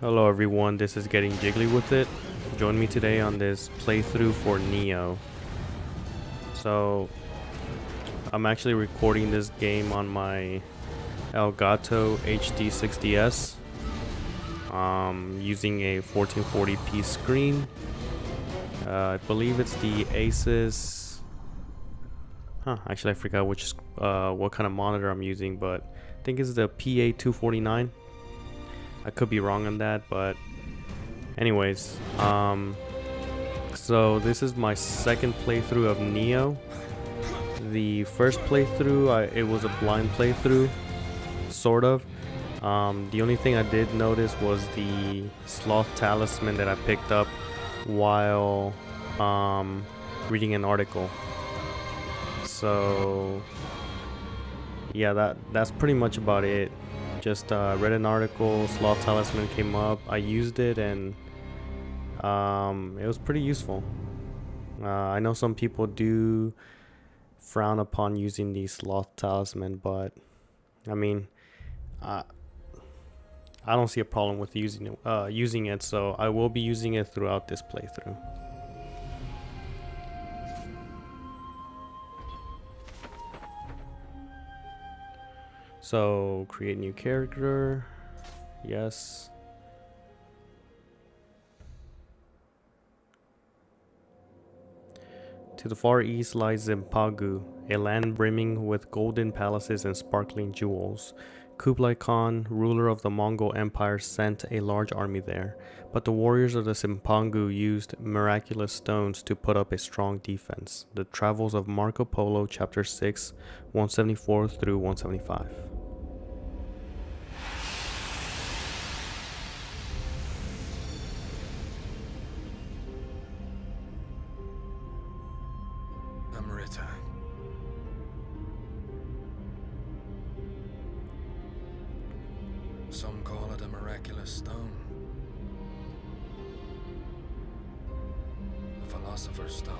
Hello everyone, this is Getting Jiggly with it. Join me today on this playthrough for Nioh. So, I'm actually recording this game on my Elgato HD 60S using a 1440p screen. I believe it's the Asus. Actually I forgot what kind of monitor I'm using, but I think it's the PA249. I could be wrong on that, but anyways, so this is my second playthrough of Nioh. The first playthrough, it was a blind playthrough, sort of. The only thing I did notice was the sloth talisman that I picked up while reading an article. So yeah, that's pretty much about it. Just read an article, sloth talisman came up, I used it, and it was pretty useful. I know some people do frown upon using the sloth talisman, but I mean, I don't see a problem with using it, so I will be using it throughout this playthrough. So create new character, yes. To the far east lies Zimpagu, a land brimming with golden palaces and sparkling jewels. Kublai Khan, ruler of the Mongol Empire, sent a large army there, but the warriors of the Zimpagu used miraculous stones to put up a strong defense. The Travels of Marco Polo, Chapter 6, 174 through 175. Some call it a miraculous stone. The Philosopher's Stone.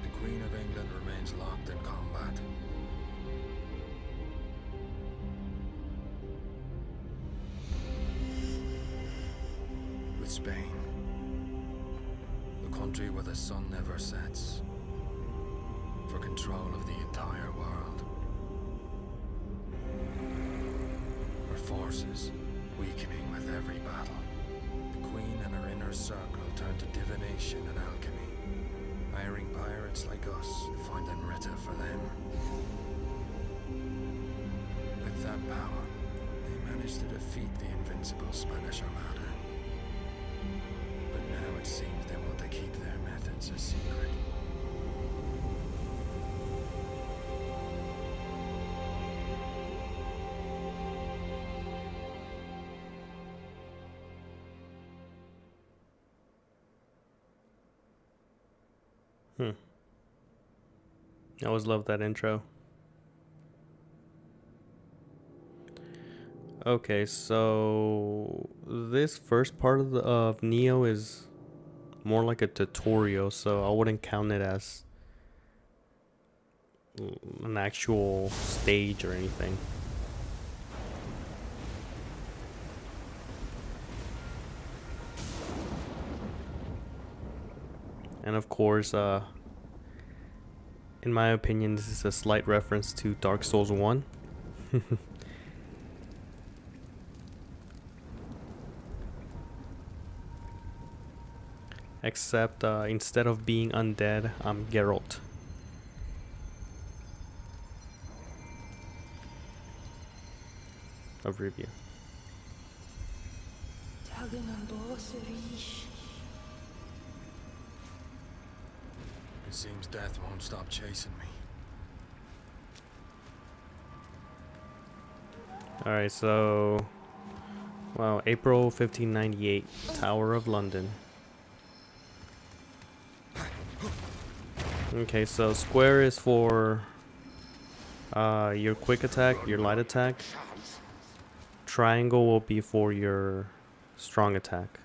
The Queen of England remains locked in combat. With Spain, the country where the sun never sets, for control of the entire world. Her forces weakening with every battle. The Queen and her inner circle turn to divination and alchemy, hiring pirates like us to find Amrita for them. With that power, they managed to defeat the invincible Spanish Armada. But now it seems they want to keep their methods a secret. I always love that intro. Okay, so this first part of Nioh is more like a tutorial, so I wouldn't count it as an actual stage or anything. And of course, in my opinion, this is a slight reference to Dark Souls 1. Except instead of being undead, I'm Geralt. Of review. It seems death won't stop chasing me. Alright, so wow, April 1598, Tower of London. Okay, so square is for your quick attack, your light attack. Triangle will be for your strong attack.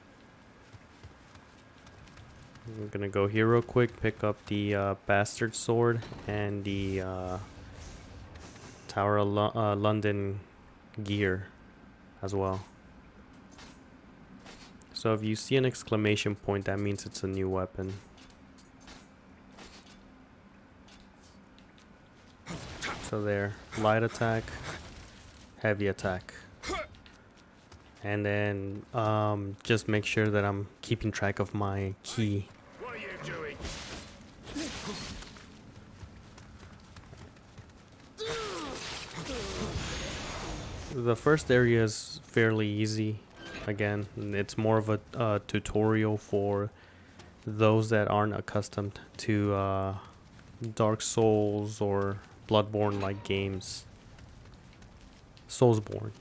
I'm gonna go here real quick, pick up the bastard sword and the Tower of London gear as well. So if you see an exclamation point, that means it's a new weapon. So there, light attack, heavy attack. And then just make sure that I'm keeping track of my ki. What are you doing? The first area is fairly easy. Again, it's more of a tutorial for those that aren't accustomed to Dark Souls or Bloodborne like games. Soulsborne.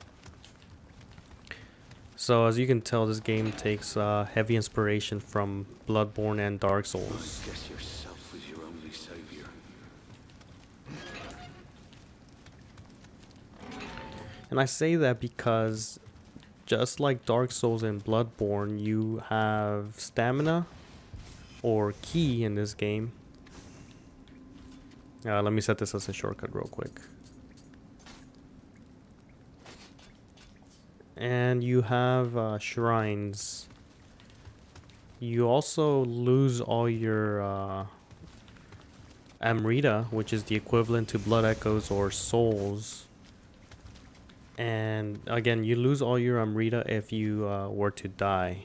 So as you can tell, this game takes heavy inspiration from Bloodborne and Dark Souls. Guess yourself was your only savior. And I say that because just like Dark Souls and Bloodborne, you have stamina or ki in this game. Let me set this as a shortcut real quick. And you have shrines. You also lose all your Amrita, which is the equivalent to Blood Echoes or Souls. And again, you lose all your Amrita if you were to die.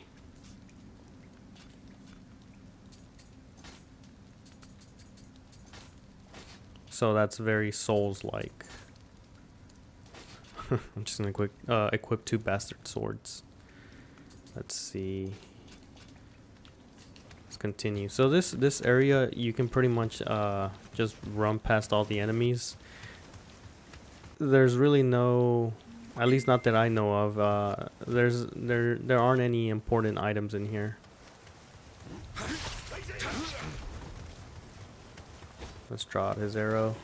So that's very Souls-like. I'm just gonna equip 2 bastard swords. Let's see. Let's continue. So this area, you can pretty much just run past all the enemies. There's really no, at least not that I know of. There aren't any important items in here. Let's draw out his arrow.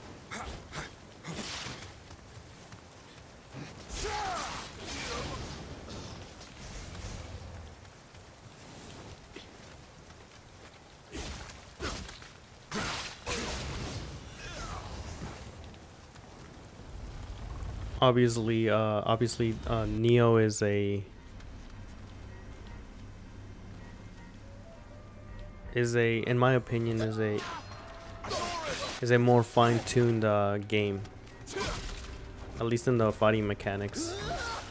Obviously, Nioh is a, in my opinion, is a more fine-tuned game. At least in the fighting mechanics.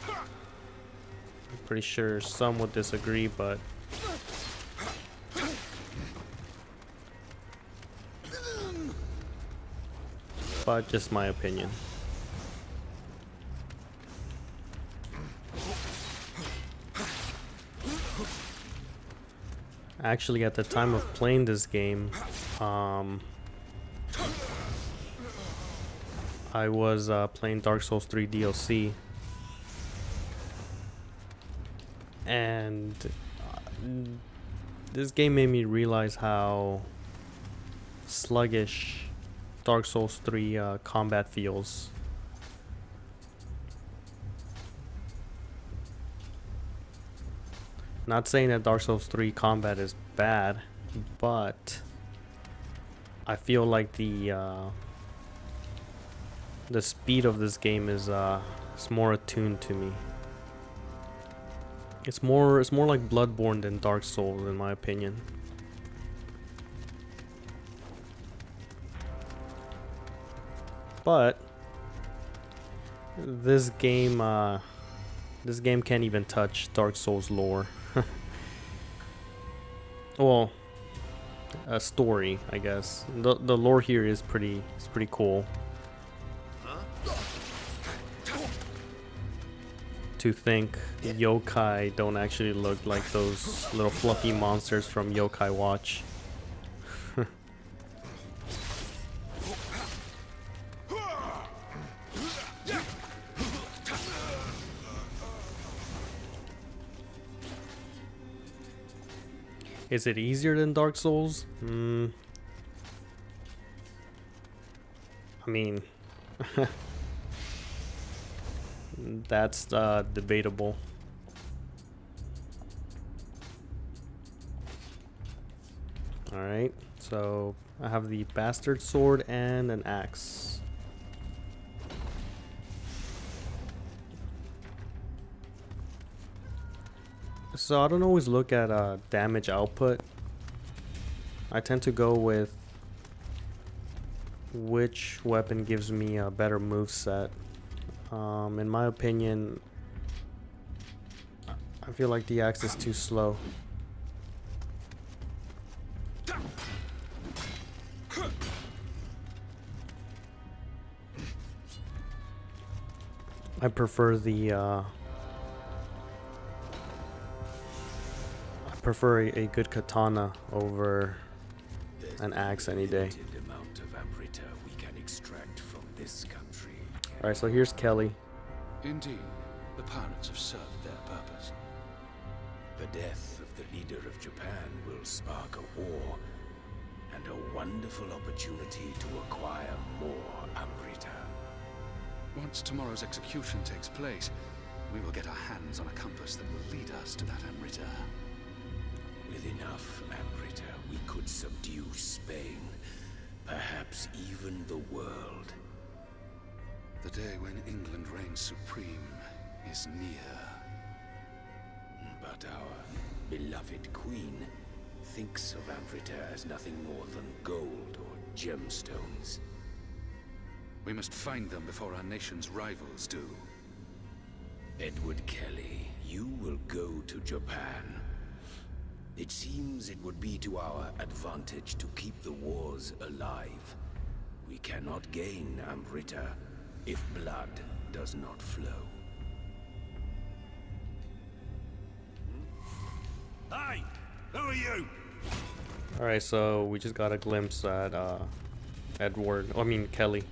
I'm pretty sure some would disagree, but just my opinion. Actually, at the time of playing this game, I was playing Dark Souls 3 DLC, and this game made me realize how sluggish Dark Souls 3 combat feels. Not saying that Dark Souls 3 combat is bad, but I feel like the speed of this game is more attuned to me. It's more like Bloodborne than Dark Souls, in my opinion. But this game can't even touch Dark Souls lore. Well, a story, I guess. The lore here is pretty cool. To think yokai don't actually look like those little fluffy monsters from Yokai Watch. Is it easier than Dark Souls? I mean, that's debatable. Alright, so I have the bastard sword and an axe. So I don't always look at damage output. I tend to go with which weapon gives me a better moveset. In my opinion, I feel like the axe is too slow. I prefer a good katana over an axe any day. Amount of amrita we can extract from this country. Alright, so here's Kelly. Indeed, the pirates have served their purpose. The death of the leader of Japan will spark a war and a wonderful opportunity to acquire more amrita. Once tomorrow's execution takes place, we will get our hands on a compass that will lead us to that amrita. With enough amrita, we could subdue Spain, perhaps even the world. The day when England reigns supreme is near. But our beloved queen thinks of amrita as nothing more than gold or gemstones. We must find them before our nation's rivals do. Edward Kelly, you will go to Japan. It seems it would be to our advantage to keep the wars alive. We cannot gain amrita if blood does not flow. Hey! Who are you? Alright, so we just got a glimpse at Kelly.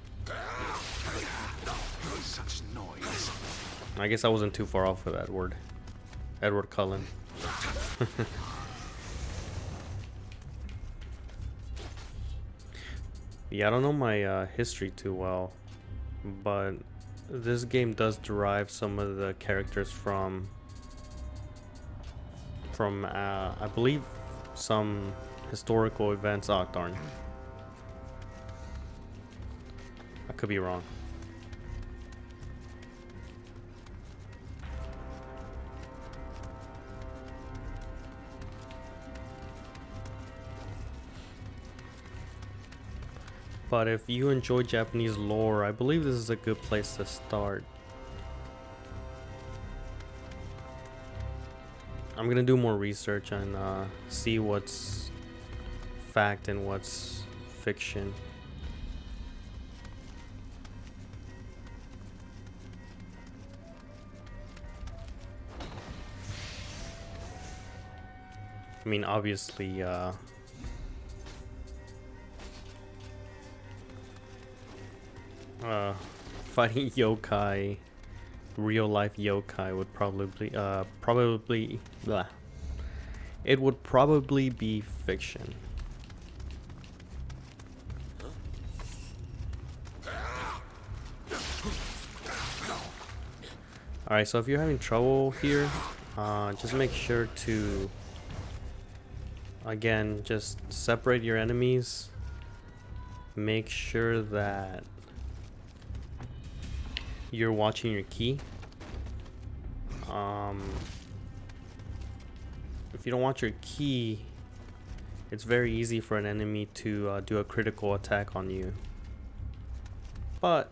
Such noise. I guess I wasn't too far off with Edward Cullen. Yeah, I don't know my history too well, but this game does derive some of the characters from I believe some historical events. Oh darn, I could be wrong. But if you enjoy Japanese lore, I believe this is a good place to start. I'm gonna do more research and see what's fact and what's fiction. I mean, obviously, fighting yokai, real life yokai would it would probably be fiction. Alright, so if you're having trouble here, just make sure to, again, just separate your enemies. Make sure that you're watching your key. If you don't watch your key, it's very easy for an enemy to do a critical attack on you. But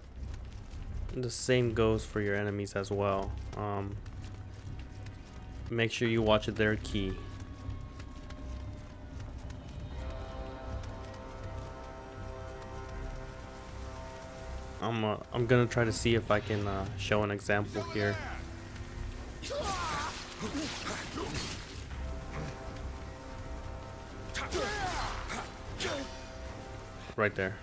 the same goes for your enemies as well. Make sure you watch their key. I'm gonna try to see if I can show an example here. Right there.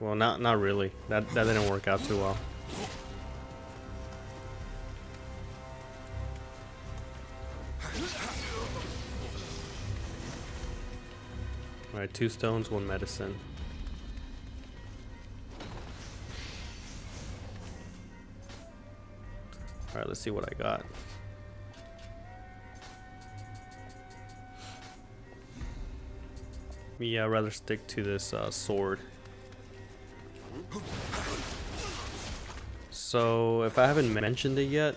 Well, not really. That didn't work out too well. Alright, 2 stones, 1 medicine. Alright, let's see what I got. Yeah, I'd rather stick to this sword. So if I haven't mentioned it yet,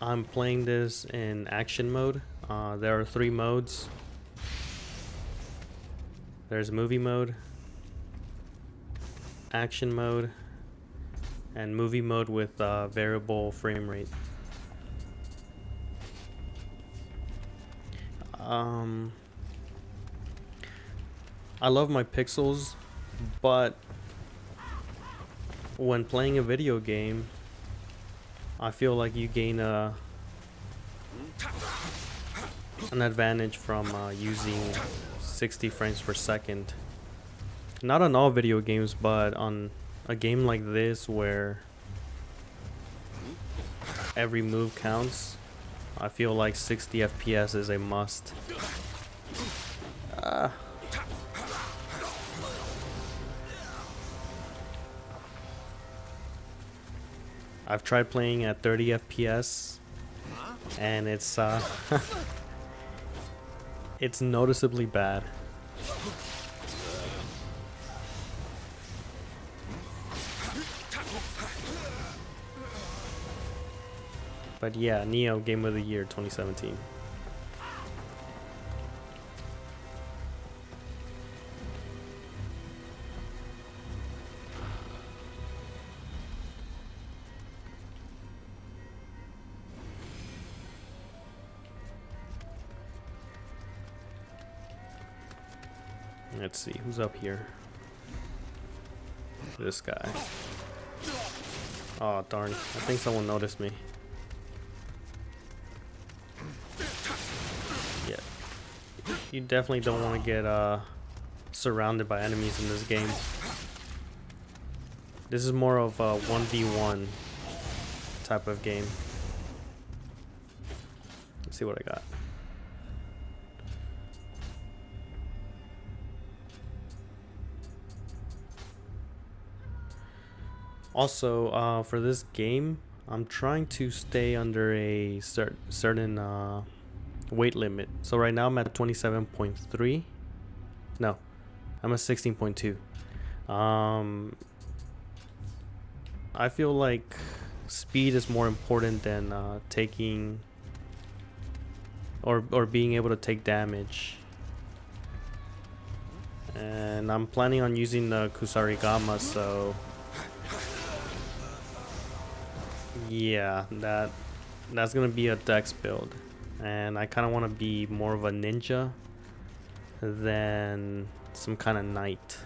I'm playing this in action mode. There are 3 modes. There's movie mode, action mode, and movie mode with variable frame rate. I love my pixels, but when playing a video game, I feel like you gain an advantage from using 60 frames per second. Not on all video games, but on a game like this where every move counts, I feel like 60 FPS is a must. I've tried playing at 30 FPS and it's it's noticeably bad. But yeah, Nioh Game of the Year 2017. Let's see, who's up here? This guy. Oh darn, I think someone noticed me. Yeah. You definitely don't want to get surrounded by enemies in this game. This is more of a 1v1 type of game. Let's see what I got. Also, for this game, I'm trying to stay under a certain weight limit. So right now I'm at 27.3. No, I'm at 16.2. I feel like speed is more important than taking or being able to take damage. And I'm planning on using the Kusarigama, so yeah, that's gonna be a dex build, and I kind of want to be more of a ninja than some kind of knight.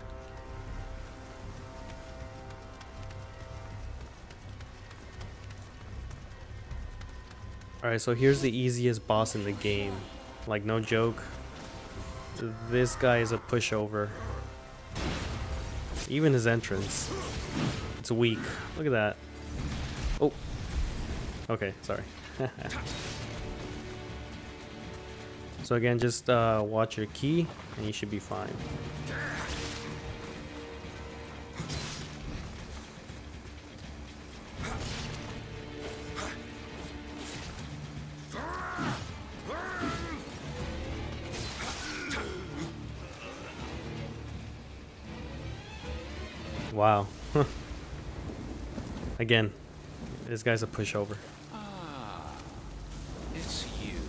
Alright, so here's the easiest boss in the game. Like, no joke. This guy is a pushover. Even his entrance, it's weak. Look at that. Oh. Okay, sorry. So again, just watch your key and you should be fine. Wow. Again, this guy's a pushover. Ah, it's you.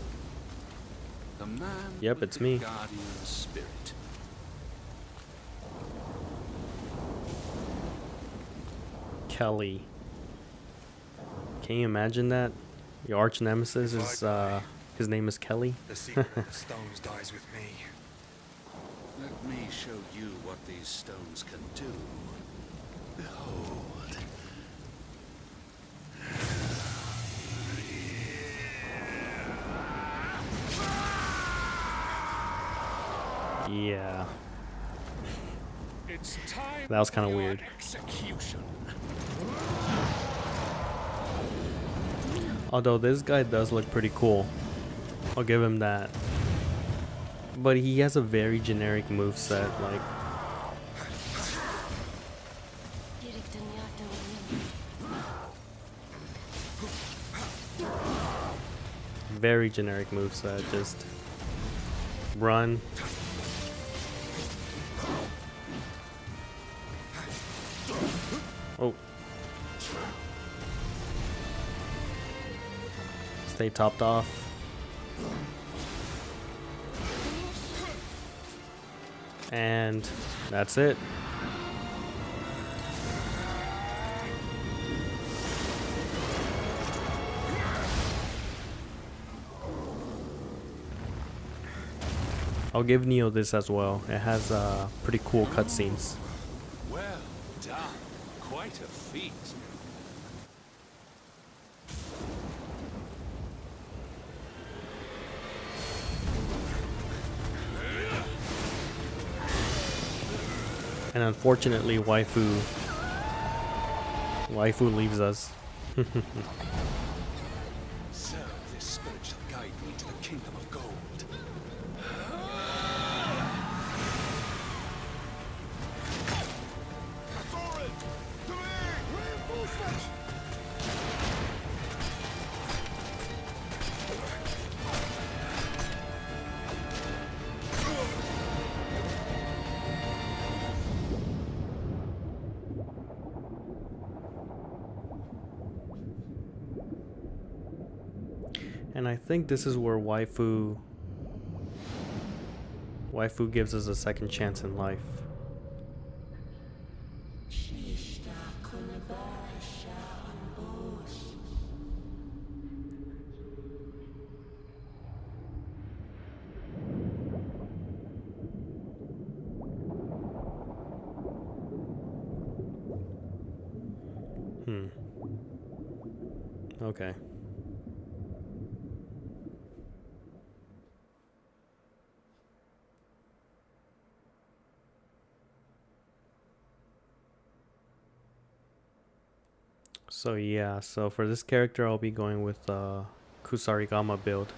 The man. Yep, with it's the me. Guardian spirit. Kelly. Can you imagine that? Your arch nemesis is his name is Kelly. The secret of the stones dies with me. Let me show you what these stones can do. Behold. Yeah. It's time. That was kind of for weird. Execution. Although this guy does look pretty cool. I'll give him that. But he has a very generic moveset, like very generic moveset, just run, Oh. Stay topped off. And that's it. I'll give Nioh this as well. It has pretty cool cutscenes. Well done. Quite a feat. And unfortunately, waifu leaves us. So this spirit shall guide me to the kingdom of gold. And I think this is where waifu gives us a second chance in life. Okay. So yeah, so for this character I'll be going with Kusarigama build.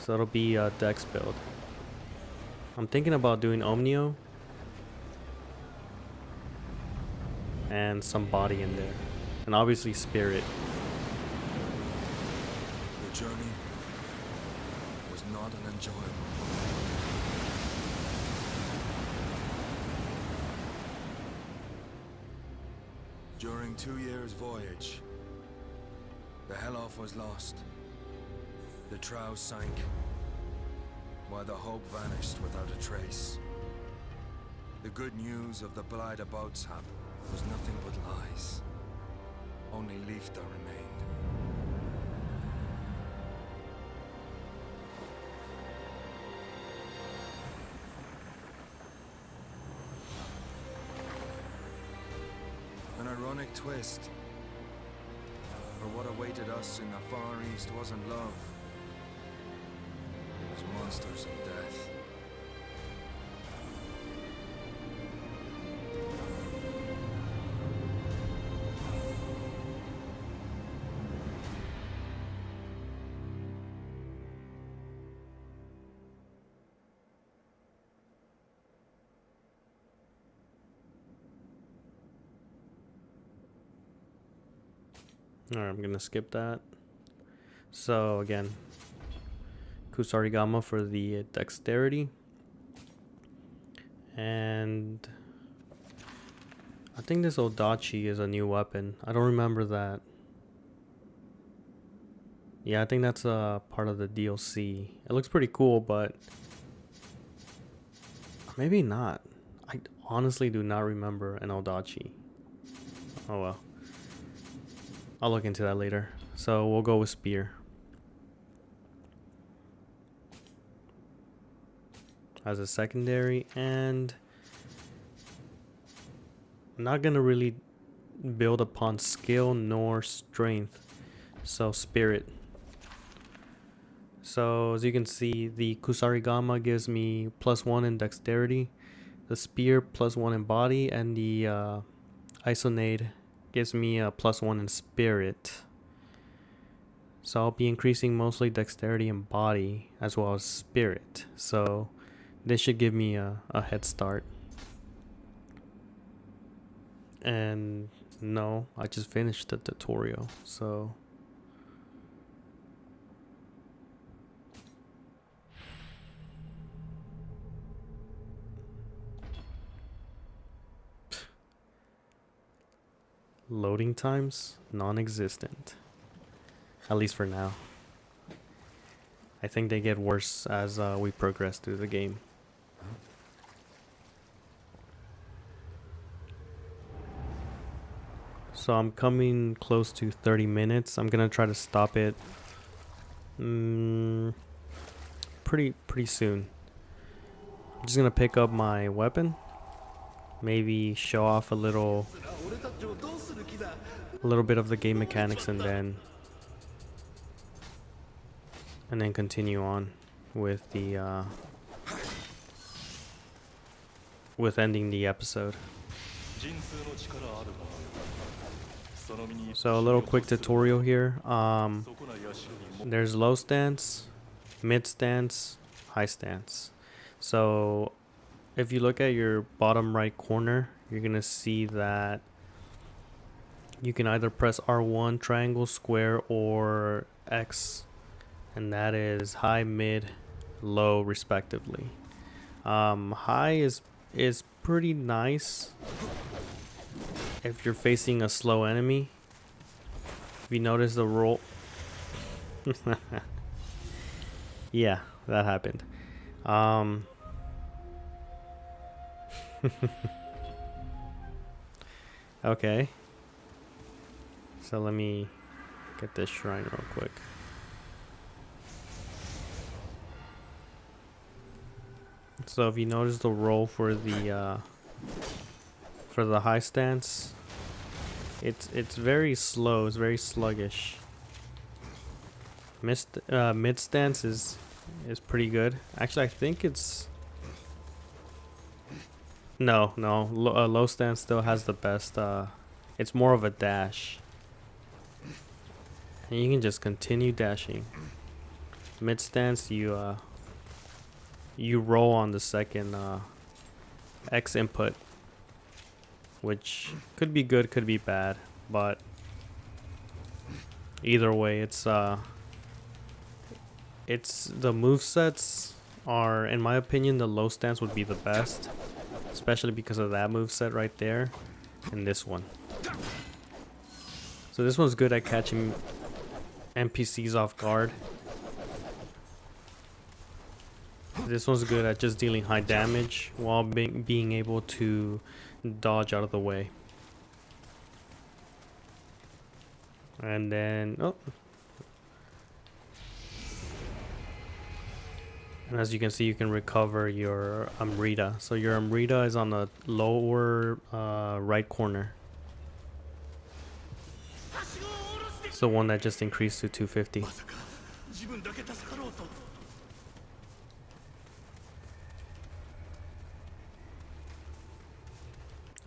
So it'll be a Dex build. I'm thinking about doing Omnio and some body in there. And obviously Spirit. The journey was not an enjoyable one. During 2 years' voyage, the Helloff was lost. The trow sank, while the hope vanished without a trace. The good news of the Blythe Boatshap was nothing but lies. Only Leifta remained. An ironic twist. For what awaited us in the Far East wasn't love. It was monsters and death. Alright, I'm gonna skip that. So again, Kusarigama for the dexterity. And I think this Odachi is a new weapon. I don't remember that. Yeah, I think that's a part of the DLC. It looks pretty cool, but maybe not. I honestly do not remember an Odachi. Oh well. I'll look into that later. So we'll go with Spear as a secondary, and I'm not gonna really build upon skill nor strength, so Spirit. So as you can see, the Kusarigama gives me +1 in dexterity, the Spear +1 in body, and the Isonade gives me a +1 in spirit. So I'll be increasing mostly dexterity and body as well as spirit. So this should give me a head start. And no, I just finished the tutorial. So Loading times non-existent, at least for now. I think they get worse as we progress through the game. So I'm coming close to 30 minutes. I'm gonna try to stop it pretty soon. I'm just gonna pick up my weapon, maybe show off a little bit of the game mechanics, and then continue on with the with ending the episode. So a little quick tutorial here. There's low stance, mid stance, high stance. So if you look at your bottom right corner, you're gonna see that you can either press R1, triangle, square, or X, and that is high, mid, low respectively. High is pretty nice if you're facing a slow enemy. If you notice the roll yeah, that happened. Okay, so let me get this shrine real quick. So if you notice the roll for the high stance, it's very slow, it's very sluggish. Mid stance is pretty good. Actually, I think it's low stance still has the best. It's more of a dash, and you can just continue dashing. Mid stance, you roll on the second X input, which could be good, could be bad, but either way, it's the movesets are, in my opinion, the low stance would be the best, especially because of that moveset right there and this one. So this one's good at catching NPCs off guard. This one's good at just dealing high damage while being able to dodge out of the way. And then, and as you can see, you can recover your Amrita. So your Amrita is on the lower right corner. It's the one that just increased to 250.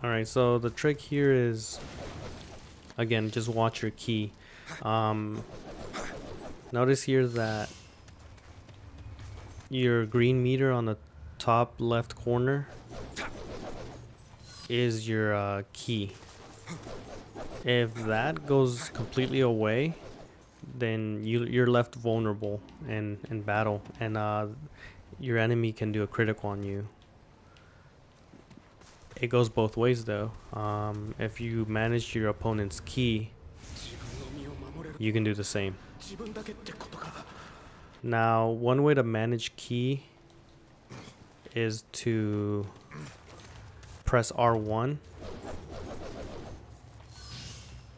Alright, so the trick here is, again, just watch your key. Notice here that your green meter on the top left corner is your key. If that goes completely away, then you're left vulnerable in battle, and your enemy can do a critical on you. It goes both ways though. If you manage your opponent's key, you can do the same. Now, one way to manage key is to press R1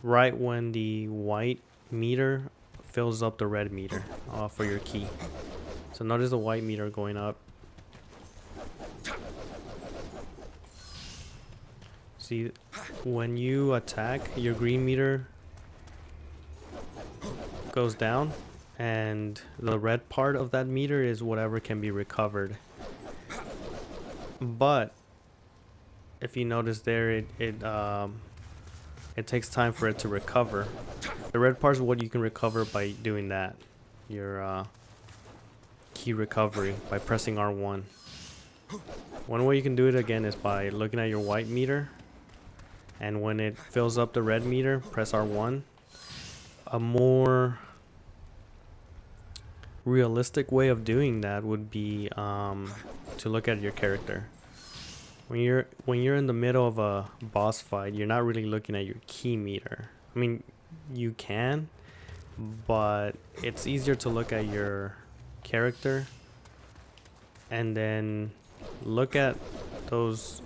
right when the white meter fills up the red meter for your key. So notice the white meter going up. See, when you attack, your green meter goes down, and the red part of that meter is whatever can be recovered. But if you notice there, it takes time for it to recover. The red part is what you can recover by doing that, your key recovery, by pressing R1. One way you can do it again is by looking at your white meter, and when it fills up the red meter, press R1. A more realistic way of doing that would be to look at your character. when you're in the middle of a boss fight, you're not really looking at your key meter. I mean, you can, but it's easier to look at your character and then look at those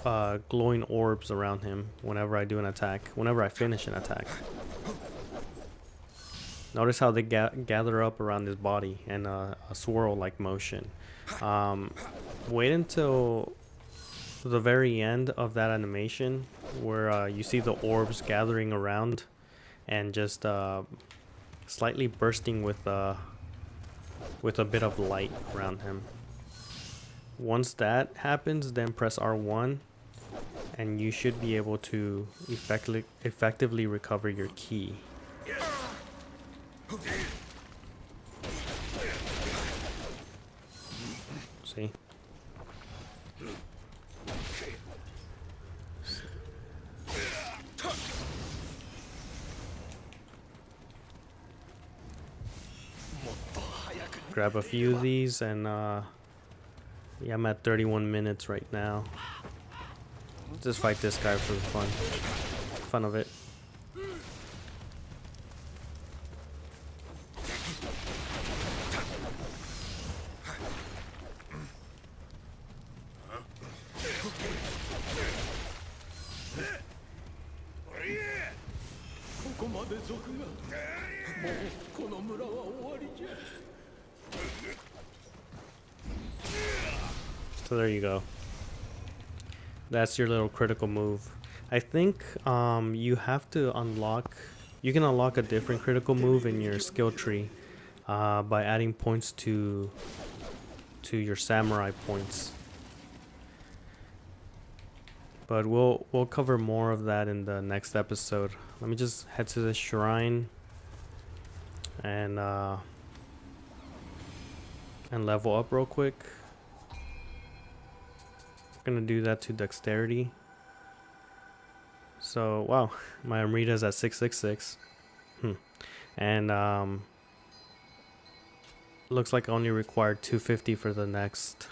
glowing orbs around him whenever I do an attack, whenever I finish an attack. Notice how they gather up around his body in a swirl-like motion. Wait until the very end of that animation where you see the orbs gathering around and just slightly bursting with a bit of light around him. Once that happens, then press R1 and you should be able to effectively recover your key. See? Grab a few of these and yeah, I'm at 31 minutes right now. Just fight this guy for the fun of it. So there you go. That's your little critical move. I think you have to unlock, you can unlock a different critical move in your skill tree by adding points to your samurai points. But we'll cover more of that in the next episode. Let me just head to the shrine and level up real quick. Gonna do that to dexterity. So wow, my Amrita's at 666. And looks like I only required 250 for the next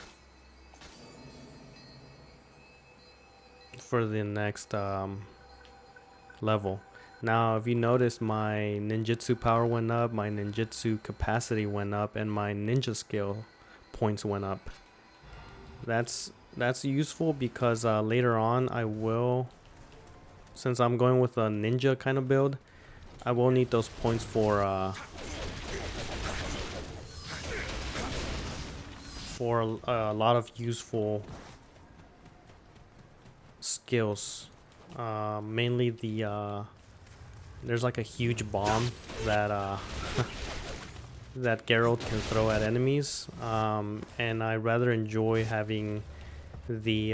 level. Now if you notice, my ninjutsu power went up, my ninjutsu capacity went up, and my ninja skill points went up. That's useful because later on I will, since I'm going with a ninja kind of build, I will need those points for a lot of useful skills. Mainly there's like a huge bomb that that Geralt can throw at enemies, and I rather enjoy having the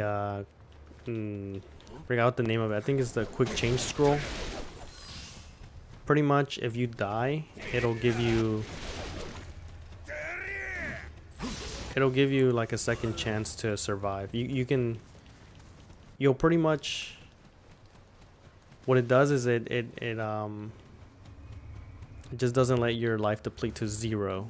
forgot the name of it. I think it's the quick change scroll. Pretty much if you die, it'll give you like a second chance to survive. You'll pretty much, what it does is it just doesn't let your life deplete to 0.